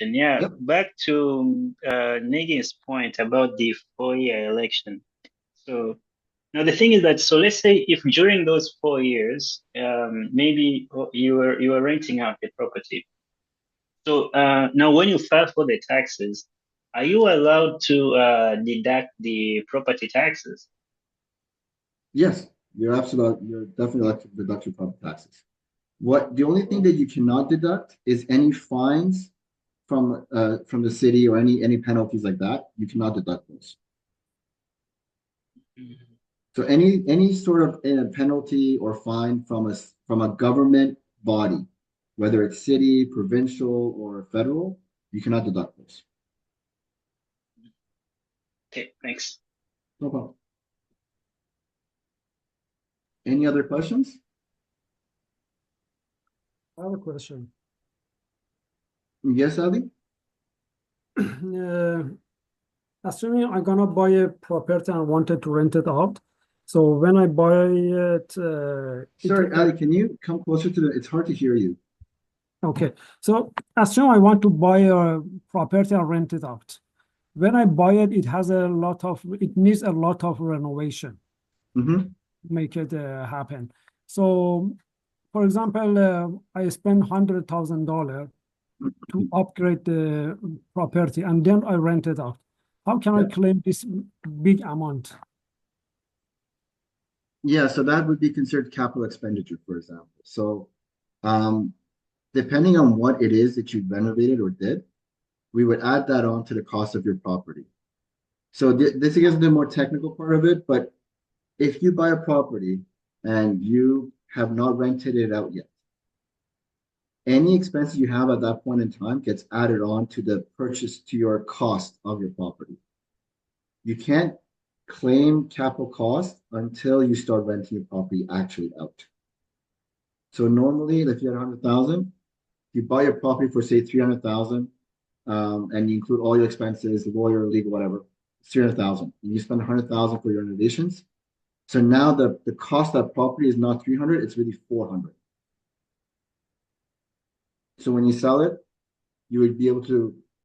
question. Yeah, Yep. back to Negin's point about the 4-year election. So now the thing is that, so let's say if during those 4 years, maybe you were renting out the property. So now when you file for the taxes, are you allowed to deduct the property taxes? Yes, you're definitely allowed to deduct your property taxes. The only thing that you cannot deduct is any fines from the city or any penalties like that. You cannot deduct those. Mhm. So any sort of penalty or fine from a government body, whether it's city, provincial, or federal, you cannot deduct those. Okay, thanks. No problem. Any other questions? I have a question. Yes, Ali? Uh, Assuming I'm gonna buy a property and wanted to rent it out. So when I buy it, Sorry, Ali, can you come closer to the, it's hard to hear you. okay. So assume I want to buy a property and rent it out. When I buy it, it needs a lot of renovation, Mm-hmm. make it happen. So, for example, I spend $100,000 to upgrade the property and then I rent it out. How can I Yeah. claim this big amount? Yeah, so that would be considered capital expenditure, for example. So, um, depending on what it is that you renovated or did, we would add that on to the cost of your property. So this gets the more technical part of it, but if you buy a property and you have not rented it out yet, any expenses you have at that point in time gets added on to the purchase to your cost of your property. You can't claim capital cost until you start renting your property actually out. So normally, if you had 100,000, you buy your property for say 300,000, and you include all your expenses, lawyer, legal, whatever, it's 300,000. And you spend 100,000 for your renovations. So now the cost of that property is not 300, it's really 400. So when you sell it, you would be able to